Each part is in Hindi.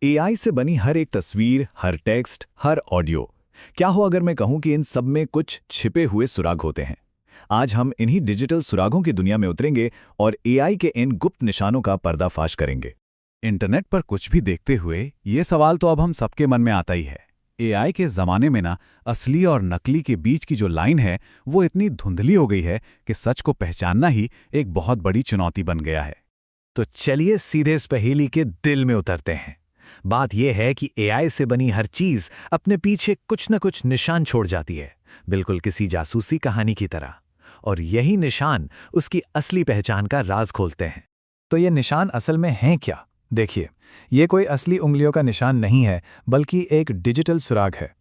एआई से बनी हर एक तस्वीर, हर टेक्स्ट, हर ऑडियो। क्या हो अगर मैं कहूं कि इन सब में कुछ छिपे हुए सुराग होते हैं। आज हम इन्हीं डिजिटल सुरागों की दुनिया में उतरेंगे और एआई के इन गुप्त निशानों का पर्दाफाश करेंगे। इंटरनेट पर कुछ भी देखते हुए ये सवाल तो अब हम सबके मन में आता ही है। एआई के ज़माने में ना असली और नकली के बीच की जो लाइन है वो इतनी धुंधली हो गई है कि सच को पहचानना ही एक बहुत बड़ी चुनौती बन गया है। तो चलिए सीधे इस पहेली के दिल में उतरते हैं। बात यह है कि एआई से बनी हर चीज अपने पीछे कुछ न कुछ निशान छोड़ जाती है, बिल्कुल किसी जासूसी कहानी की तरह। और यही निशान उसकी असली पहचान का राज खोलते हैं। तो ये निशान असल में हैं क्या? देखिए, ये कोई असली उंगलियों का निशान नहीं है, बल्कि एक डिजिटल सुराग है।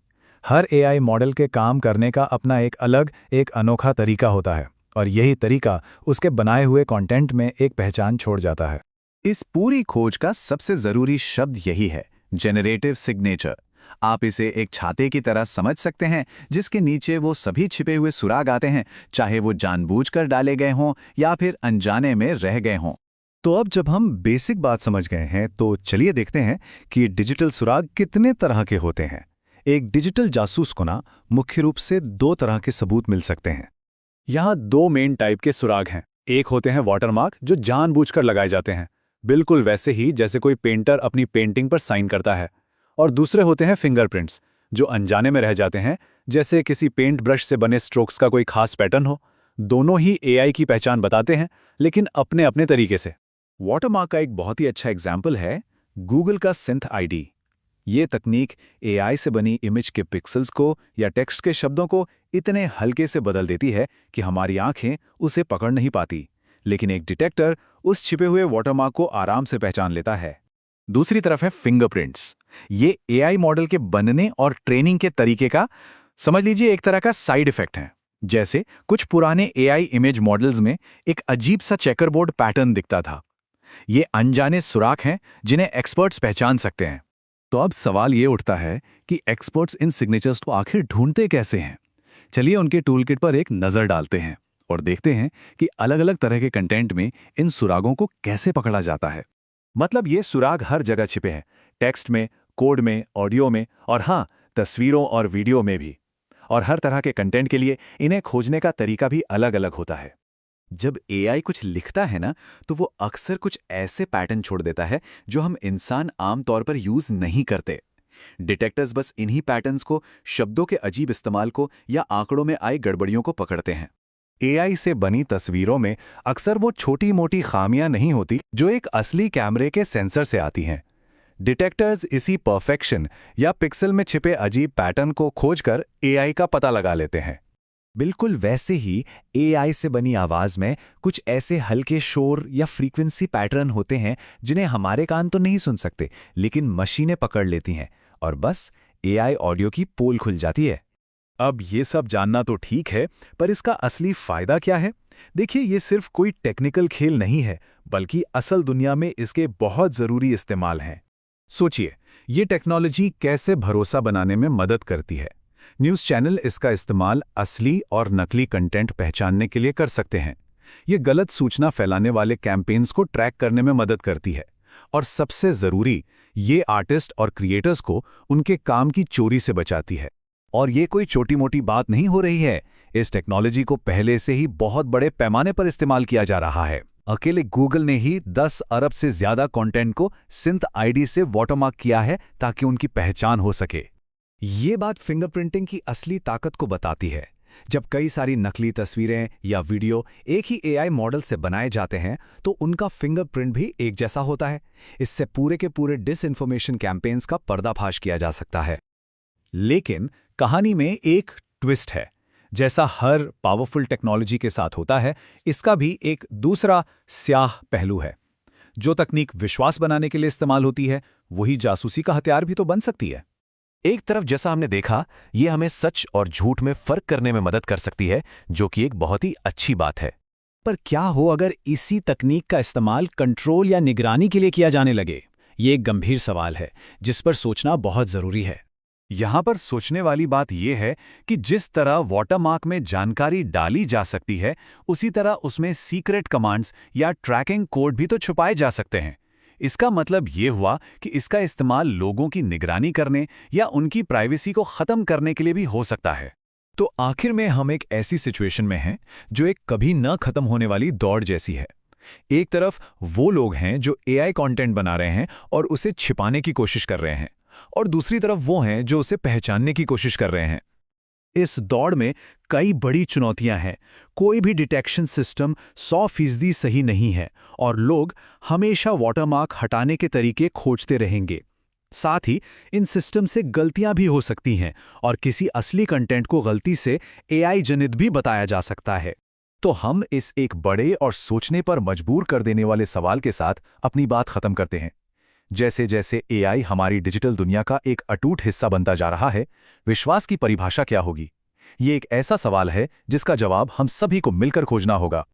हर एआई मॉडल के काम करने का अपना एक अलग, एक अनोखा तरीका होता है, और यही तरीका उसके बनाए हुए कंटेंट में एक पहचान छोड़ जाता है। इस पूरी खोज का सबसे ज़रूरी शब्द यही है, जेनरेटिव सिग्नेचर। आप इसे एक छाते की तरह समझ सकते हैं जिसके नीचे वो सभी छिपे हुए सुराग आते हैं, चाहे वो जानबूझकर डाले गए हों या फिर अनजाने में रह गए हों। तो अब जब हम बेसिक बात समझ गए हैं, तो चलिए देखते हैं कि डिजिटल सुराग कितने तरह के होते हैं। एक डिजिटल जासूस को ना मुख्य रूप से दो तरह के सबूत मिल सकते हैं। यहाँ दो मेन टाइप के सुराग हैं। एक होते हैं वाटरमार्क, जो जानबूझकर लगाए जाते हैं, बिल्कुल वैसे ही जैसे कोई पेंटर अपनी पेंटिंग पर साइन करता है। और दूसरे होते हैं फिंगरप्रिंट्स, जो अनजाने में रह जाते हैं, जैसे किसी पेंट ब्रश से बने स्ट्रोक्स का कोई खास पैटर्न हो। दोनों ही एआई की पहचान बताते हैं, लेकिन अपने अपने तरीके से। वाटरमार्क का एक बहुत ही अच्छा एग्जाम्पल है गूगल का सिंथ आईडी। ये तकनीक एआई से बनी इमेज के पिक्सल्स को या टेक्स्ट के शब्दों को इतने हल्के से बदल देती है कि हमारी आंखें उसे पकड़ नहीं पाती, लेकिन एक डिटेक्टर उस छिपे हुए वाटरमार्क को आराम से पहचान लेता है। दूसरी तरफ है फिंगरप्रिंट्स। ये एआई मॉडल के बनने और ट्रेनिंग के तरीके का, समझ लीजिए, एक तरह का साइड इफेक्ट है। जैसे कुछ पुराने एआई इमेज मॉडल्स में एक अजीब सा चेकरबोर्ड पैटर्न दिखता था। ये अनजाने सुराग हैं जिन्हें एक्सपर्ट्स पहचान सकते हैं। तो अब सवाल ये उठता है कि एक्सपर्ट्स इन सिग्नेचर्स को आखिर ढूंढते कैसे हैं? चलिए उनके टूलकिट पर एक नज़र डालते हैं और देखते हैं कि अलग-अलग तरह के कंटेंट में इन सुरागों को कैसे पकड़ा जाता है। मतलब ये सुराग हर जगह छिपे हैं, टेक्स्ट में, कोड में, ऑडियो में, और हाँ, तस्वीरों और वीडियो में भी। और हर तरह के कंटेंट के लिए इन्हें खोजने का तरीका भी अलग-अलग होता है। जब एआई कुछ लिखता है ना, तो वो अक्सर कुछ ऐसे पैटर्न छोड़ देता है जो हम इंसान आमतौर पर यूज नहीं करते। डिटेक्टर्स बस इन्हीं पैटर्न्स को, शब्दों के अजीब इस्तेमाल को या आंकड़ों में आई गड़बड़ियों को पकड़ते हैं। एआई से बनी तस्वीरों में अक्सर वो छोटी-मोटी खामियां नहीं होती जो एक असली कैमरे के सेंसर से आती हैं। डिटेक्टर्स इसी परफेक्शन या पिक्सल में छिपे अजीब पैटर्न को खोजकर एआई का पता लगा लेते हैं। बिल्कुल वैसे ही एआई से बनी आवाज में कुछ ऐसे हल्के शोर या फ्रीक्वेंसी पैटर्न होते हैं जिन्हें हमारे कान तो नहीं सुन सकते, लेकिन मशीनें पकड़ लेती हैं और बस एआई ऑडियो की पोल खुल जाती है। अब ये सब जानना तो ठीक है, पर इसका असली फायदा क्या है? देखिए, ये सिर्फ कोई टेक्निकल खेल नहीं है, बल्कि असल दुनिया में इसके बहुत जरूरी इस्तेमाल हैं। सोचिए, ये टेक्नोलॉजी कैसे भरोसा बनाने में मदद करती है। न्यूज़ चैनल इसका इस्तेमाल असली और नकली कंटेंट पहचानने के लिए कर सकते हैं। ये गलत सूचना फैलाने वाले कैंपेन्स को ट्रैक करने में मदद करती है। और सबसे ज़रूरी, ये आर्टिस्ट और क्रिएटर्स को उनके काम की चोरी से बचाती है। और ये कोई छोटी-मोटी बात नहीं हो रही है। इस टेक्नोलॉजी को पहले से ही बहुत बड़े पैमाने पर इस्तेमाल किया जा रहा है। अकेले गूगल ने ही 10 अरब से ज़्यादा कंटेंट को सिंथ आईडी से वाटरमार्क किया है ताकि उनकी पहचान हो सके। ये बात फिंगरप्रिंटिंग की असली ताकत को बताती है। जब कई सारी नकली तस्वीरें या वीडियो एक ही एआई मॉडल से बनाए जाते हैं, तो उनका फिंगरप्रिंट भी एक जैसा होता है। इससे पूरे के पूरे डिसइंफॉर्मेशन कैंपेन्स का पर्दाफाश किया जा सकता है। लेकिन कहानी में एक ट्विस्ट है। जैसा हर पावरफुल टेक्नोलॉजी के साथ होता है, इसका भी एक दूसरा स्याह पहलू है। जो तकनीक विश्वास बनाने के लिए इस्तेमाल होती है, वही जासूसी का हथियार भी तो बन सकती है। एक तरफ जैसा हमने देखा, ये हमें सच और झूठ में फर्क करने में मदद कर सकती है, जो कि एक बहुत ही अच्छी बात है। पर क्या हो अगर इसी तकनीक का इस्तेमाल कंट्रोल या निगरानी के लिए किया जाने लगे? ये एक गंभीर सवाल है, जिस पर सोचना बहुत जरूरी है। यहाँ पर सोचने वाली बात यह है कि जिस तरह वाटरमार्क में जानकारी डाली जा सकती है, उसी तरह उसमें सीक्रेट कमांड्स या ट्रैकिंग कोड भी तो छुपाए जा सकते हैं। इसका मतलब ये हुआ कि इसका इस्तेमाल लोगों की निगरानी करने या उनकी प्राइवेसी को ख़त्म करने के लिए भी हो सकता है। तो आखिर में हम एक ऐसी सिचुएशन में हैं जो एक कभी न खत्म होने वाली दौड़ जैसी है। एक तरफ वो लोग हैं जो एआई कंटेंट बना रहे हैं और उसे छिपाने की कोशिश कर रहे हैं, और दूसरी तरफ वो हैं जो उसे पहचानने की कोशिश कर रहे हैं। इस दौड़ में कई बड़ी चुनौतियां हैं। कोई भी डिटेक्शन सिस्टम 100% सही नहीं है और लोग हमेशा वाटरमार्क हटाने के तरीके खोजते रहेंगे। साथ ही इन सिस्टम से गलतियां भी हो सकती हैं और किसी असली कंटेंट को गलती से एआई जनित भी बताया जा सकता है। तो हम इस एक बड़े और सोचने पर मजबूर कर देने वाले सवाल के साथ अपनी बात खत्म करते हैं। जैसे जैसे एआई हमारी डिजिटल दुनिया का एक अटूट हिस्सा बनता जा रहा है, विश्वास की परिभाषा क्या होगी? ये एक ऐसा सवाल है जिसका जवाब हम सभी को मिलकर खोजना होगा।